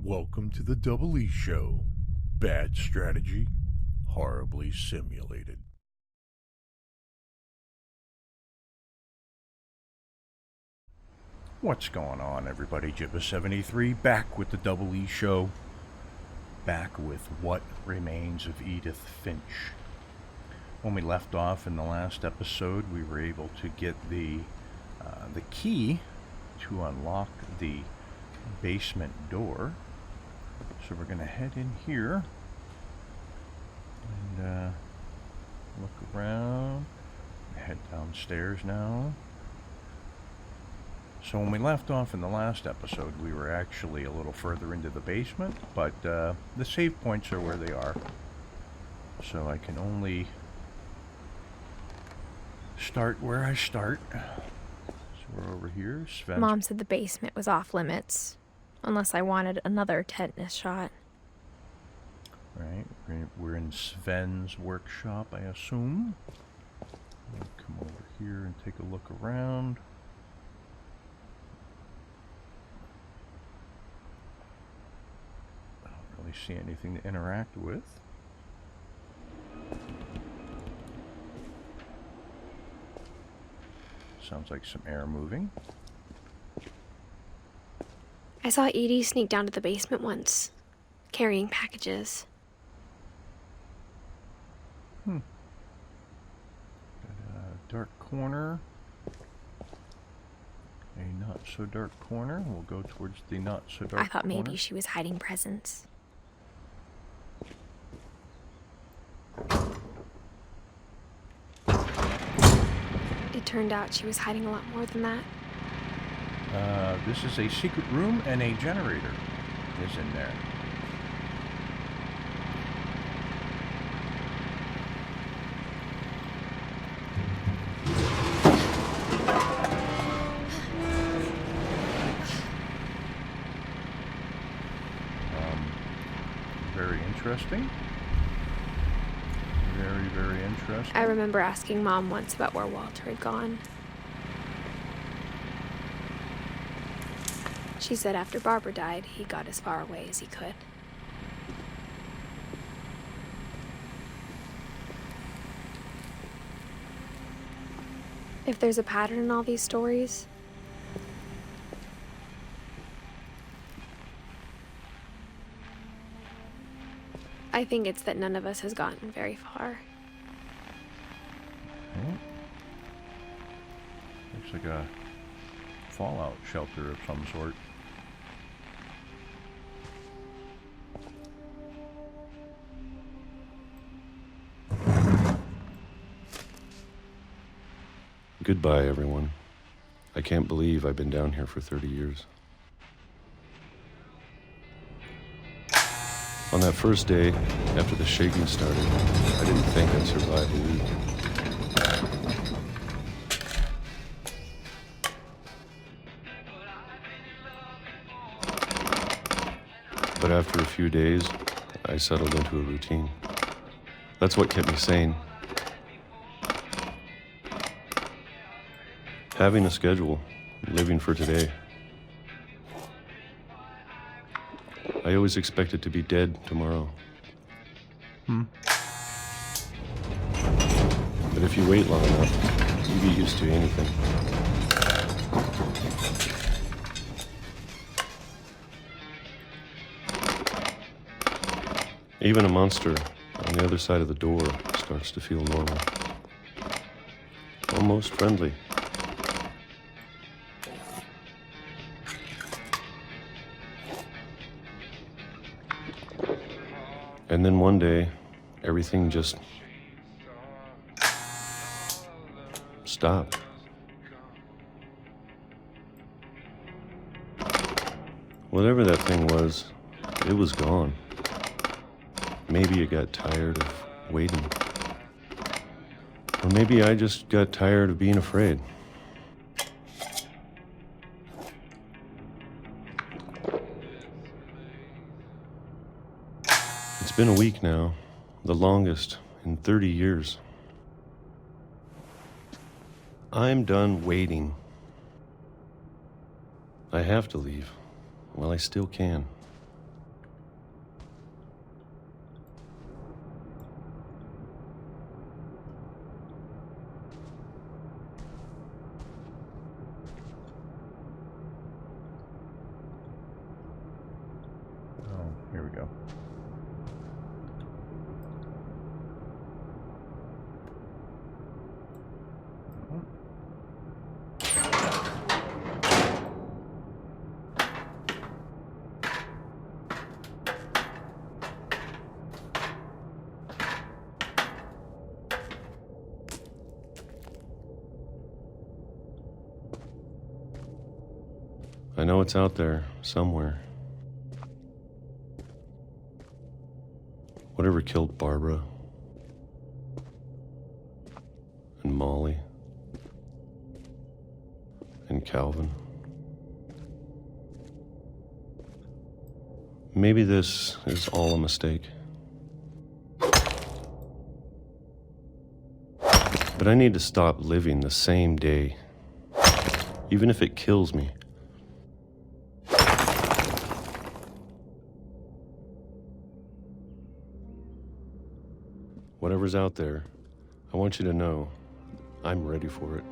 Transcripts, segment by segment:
Welcome to the Double E Show. Bad strategy, horribly simulated. What's going on, everybody? Jibba73 back with the Double E Show. Back with What Remains of Edith Finch. When we left off in the last episode, we were able to get the key to unlock the basement door. So we're going to head in here and look around, head downstairs now. So when we left off in the last episode, we were actually a little further into the basement, but the save points are where they are. So I can only start where I start. So we're over here. Sven's. Mom said the basement was off limits, unless I wanted another tetanus shot. Right, we're in Sven's workshop, I assume. We'll come over here and take a look around. I don't really see anything to interact with. Sounds like some air moving. I saw Edie sneak down to the basement once, carrying packages. Got a dark corner. A not so dark corner. We'll go towards the not so dark corner. I thought maybe she was hiding presents. It turned out she was hiding a lot more than that. This is a secret room, and a generator is in there. Very interesting. Very, very interesting. I remember asking Mom once about where Walter had gone. She said after Barbara died, he got as far away as he could. If there's a pattern in all these stories, I think it's that none of us has gotten very far. Okay. Looks like a fallout shelter of some sort. Goodbye, everyone. I can't believe I've been down here for 30 years. On that first day, after the shaking started, I didn't think I'd survive a week. But after a few days, I settled into a routine. That's what kept me sane. Having a schedule, living for today. I always expected to be dead tomorrow. But if you wait long enough, you get used to anything. Even a monster on the other side of the door starts to feel normal. Almost friendly. And then one day, everything just stopped. Whatever that thing was, it was gone. Maybe it got tired of waiting. Or maybe I just got tired of being afraid. It's been a week now, the longest in 30 years. I'm done waiting. I have to leave while I still can. Here we go. I know it's out there, somewhere. Whatever killed Barbara and Molly and Calvin. Maybe this is all a mistake. But I need to stop living the same day, even if it kills me. Whatever's out there, I want you to know I'm ready for it.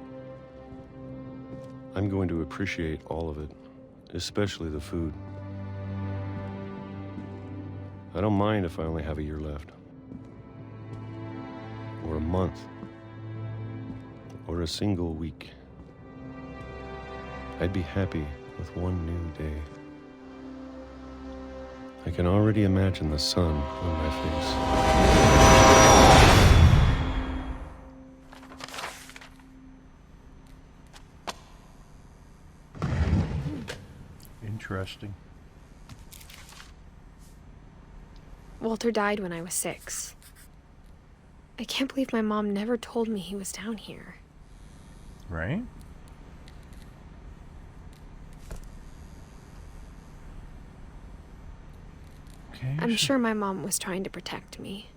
I'm going to appreciate all of it, especially the food. I don't mind if I only have a year left, or a month, or a single week. I'd be happy with one new day. I can already imagine the sun on my face. Interesting. Walter died when I was 6. I can't believe my mom never told me he was down here. Right? Okay. I'm sure my mom was trying to protect me.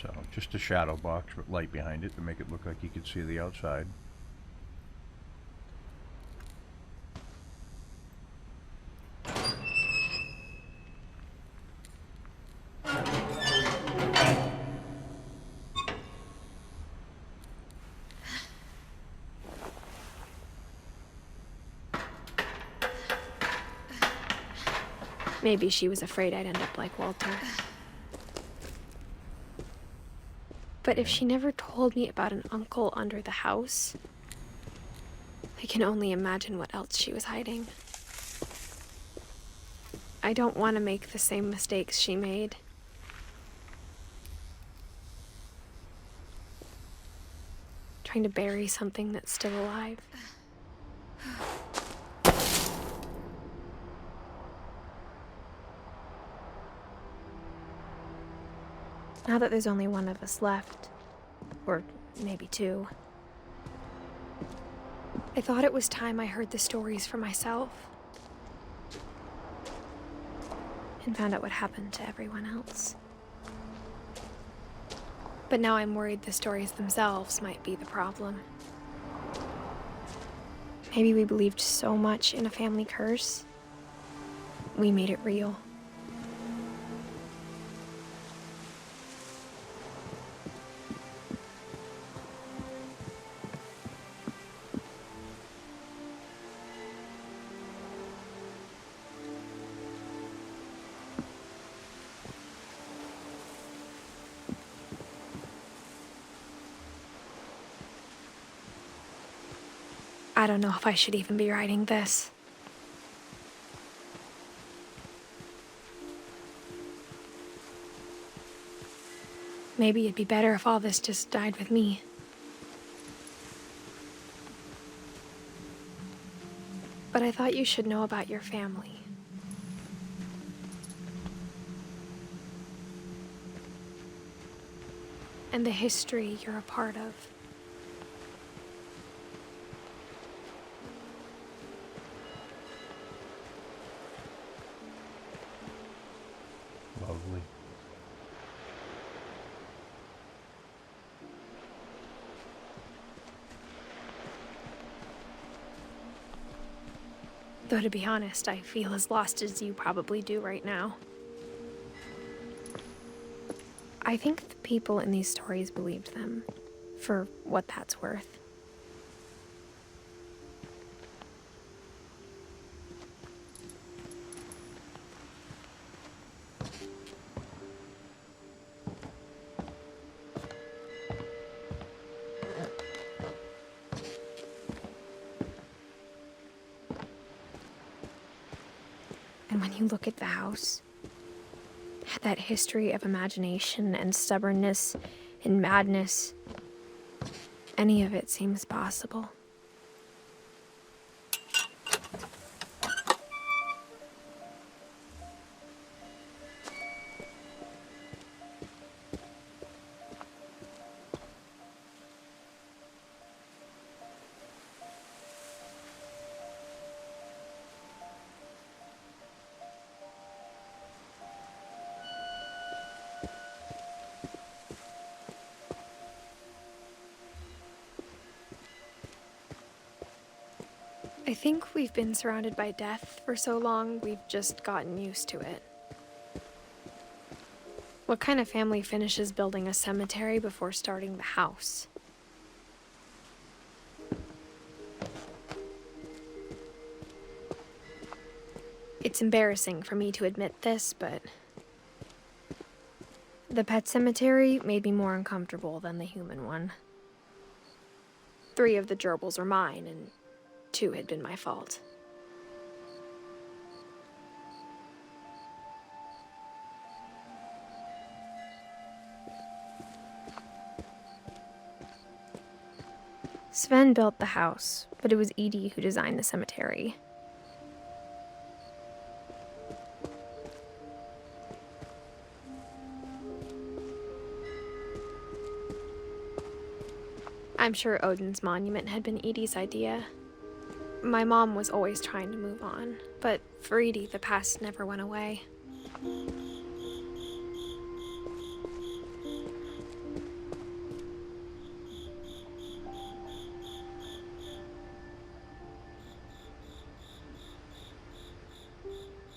So, just a shadow box with light behind it to make it look like you could see the outside. Maybe she was afraid I'd end up like Walter. But if she never told me about an uncle under the house, I can only imagine what else she was hiding. I don't want to make the same mistakes she made. Trying to bury something that's still alive. Now that there's only one of us left, or maybe 2, I thought it was time I heard the stories for myself and found out what happened to everyone else. But now I'm worried the stories themselves might be the problem. Maybe we believed so much in a family curse, we made it real. I don't know if I should even be writing this. Maybe it'd be better if all this just died with me. But I thought you should know about your family. And the history you're a part of. Lovely. Though to be honest, I feel as lost as you probably do right now. I think the people in these stories believed them, for what that's worth. when you look at the house, that history of imagination and stubbornness and madness, any of it seems possible. I think we've been surrounded by death for so long, we've just gotten used to it. What kind of family finishes building a cemetery before starting the house? It's embarrassing for me to admit this, but the pet cemetery made me more uncomfortable than the human one. 3 of the gerbils are mine, and 2 had been my fault. Sven built the house, but it was Edie who designed the cemetery. I'm sure Odin's monument had been Edie's idea. My mom was always trying to move on, but for Edie, the past never went away.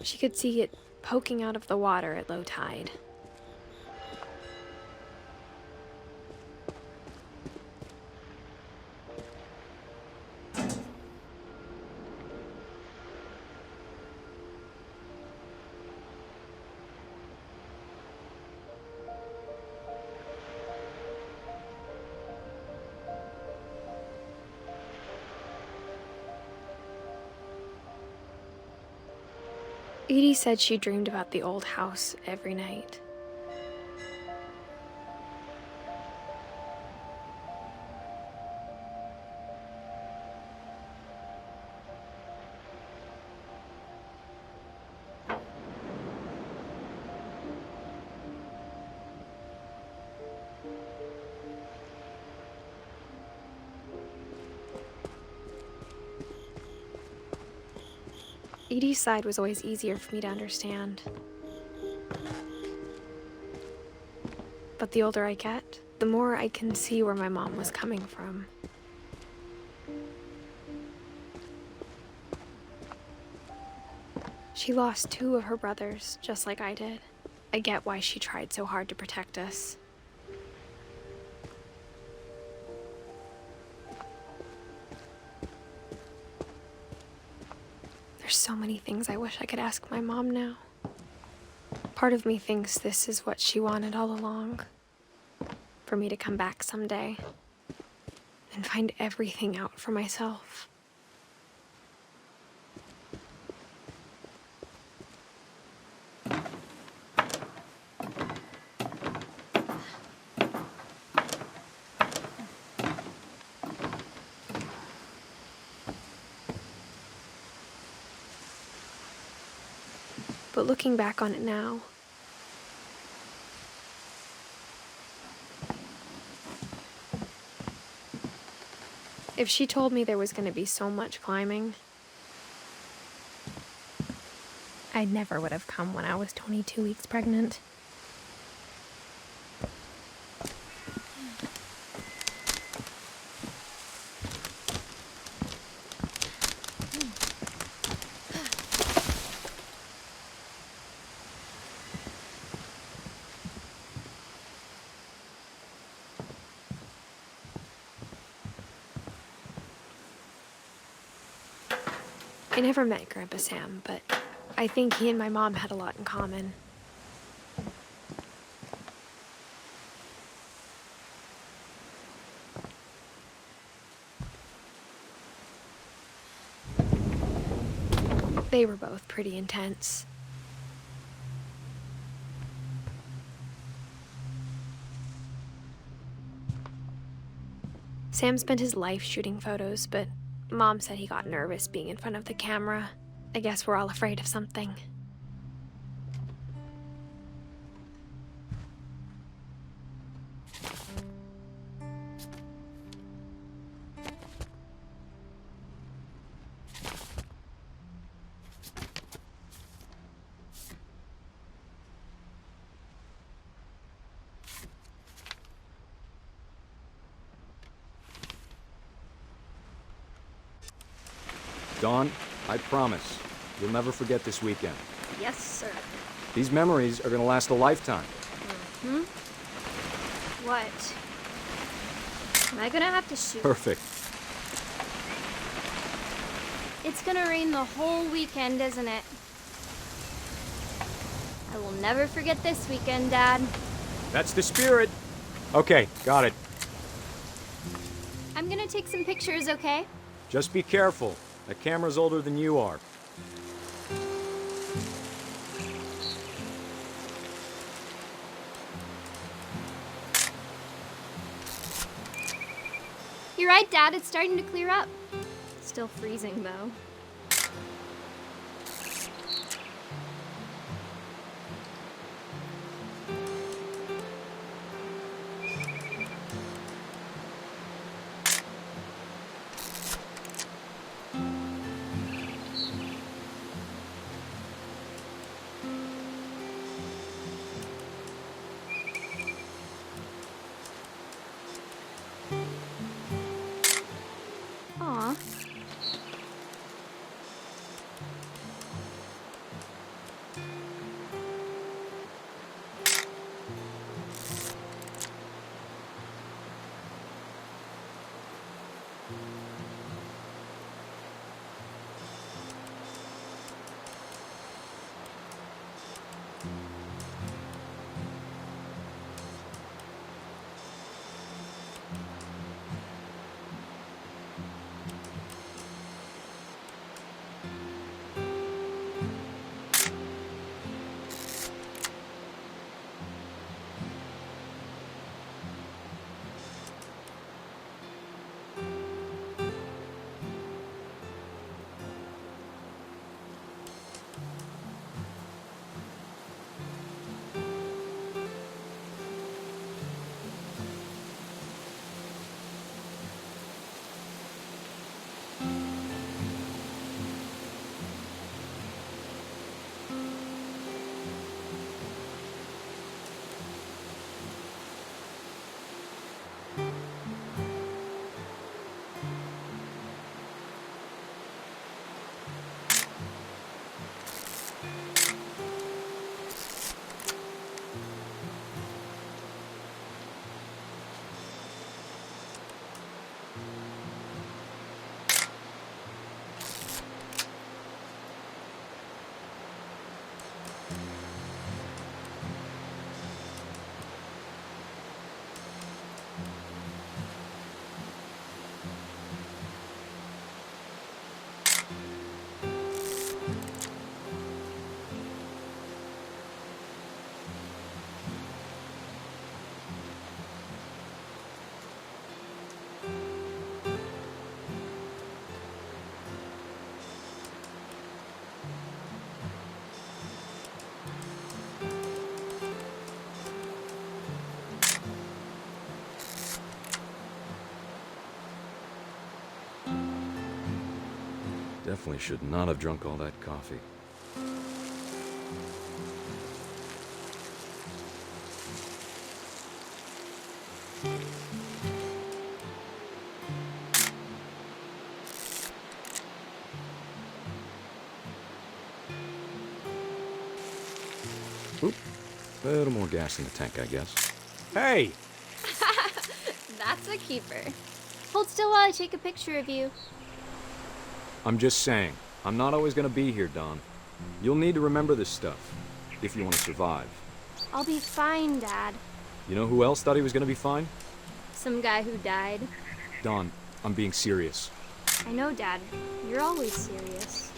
She could see it poking out of the water at low tide. Edie said she dreamed about the old house every night. Edie's side was always easier for me to understand. But the older I get, the more I can see where my mom was coming from. She lost 2 of her brothers, just like I did. I get why she tried so hard to protect us. There's so many things I wish I could ask my mom now. Part of me thinks this is what she wanted all along. For me to come back someday and find everything out for myself. But looking back on it now, if she told me there was going to be so much climbing, I never would have come when I was 22 weeks pregnant. I never met Grandpa Sam, but I think he and my mom had a lot in common. They were both pretty intense. Sam spent his life shooting photos, but Mom said he got nervous being in front of the camera. I guess we're all afraid of something. Dawn, I promise, you'll never forget this weekend. Yes, sir. These memories are gonna last a lifetime. What? Am I gonna have to shoot? Perfect. It's gonna rain the whole weekend, isn't it? I will never forget this weekend, Dad. That's the spirit. Okay, got it. I'm gonna take some pictures, okay? Just be careful. That camera's older than you are. You're right, Dad. It's starting to clear up. Still freezing, though. Aw. Definitely should not have drunk all that coffee. Oop. A little more gas in the tank, I guess. Hey! That's a keeper. Hold still while I take a picture of you. I'm just saying, I'm not always gonna be here, Dawn. You'll need to remember this stuff, if you want to survive. I'll be fine, Dad. You know who else thought he was gonna be fine? Some guy who died. Dawn, I'm being serious. I know, Dad. You're always serious.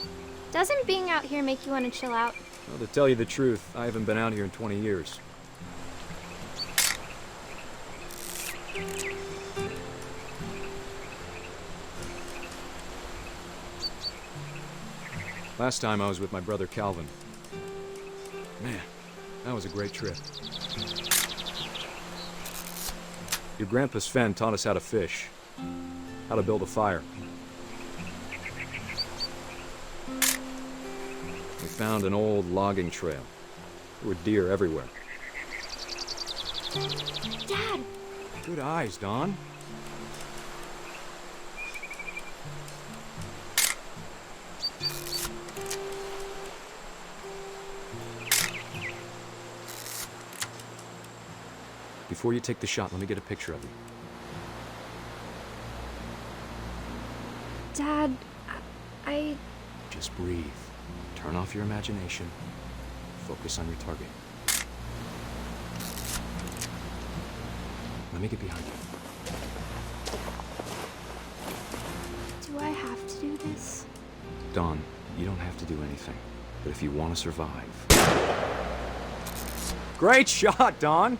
Doesn't being out here make you want to chill out? Well, to tell you the truth, I haven't been out here in 20 years. Last time I was with my brother Calvin. Man, that was a great trip. Your grandpa Sven taught us how to fish, how to build a fire. We found an old logging trail. There were deer everywhere. Dad! Good eyes, Don. Before you take the shot, let me get a picture of you. Dad, I... Just breathe. Turn off your imagination. Focus on your target. Let me get behind you. Do I have to do this? Don, you don't have to do anything. But if you want to survive... Great shot, Don!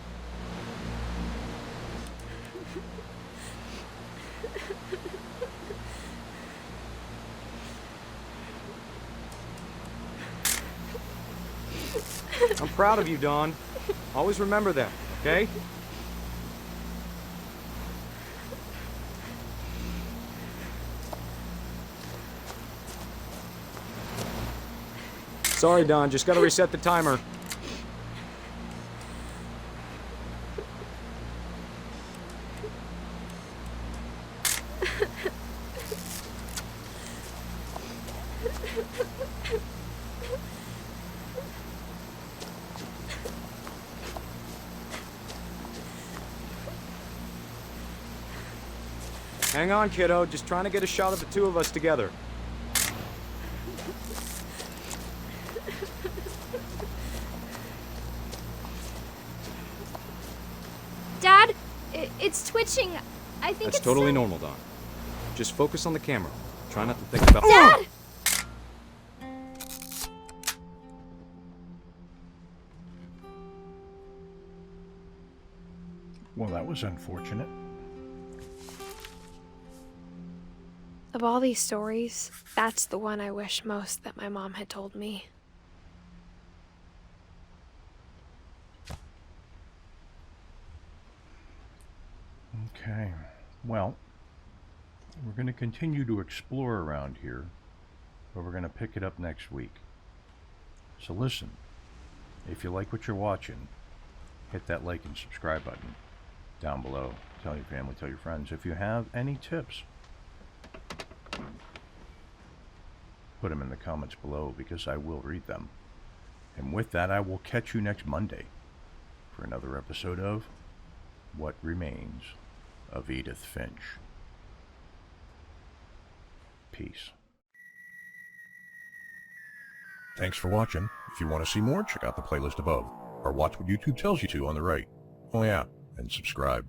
I'm proud of you, Dawn. Always remember that, okay? Sorry, Dawn. Just gotta reset the timer. Hang on, kiddo. Just trying to get a shot of the two of us together. Dad, it's twitching. I think That's it's totally normal, Don. Just focus on the camera. Try not to think about... Dad! Well, that was unfortunate. Of all these stories, that's the one I wish most that my mom had told me. Okay, well, we're going to continue to explore around here, but we're going to pick it up next week. So listen, if you like what you're watching, hit that like and subscribe button down below. Tell your family, tell your friends. If you have any tips, put them in the comments below because I will read them. And with that, I will catch you next Monday for another episode of What Remains of Edith Finch. Peace. Thanks for watching. If you want to see more, check out the playlist above, or watch what YouTube tells you to on the right. Oh yeah, and subscribe.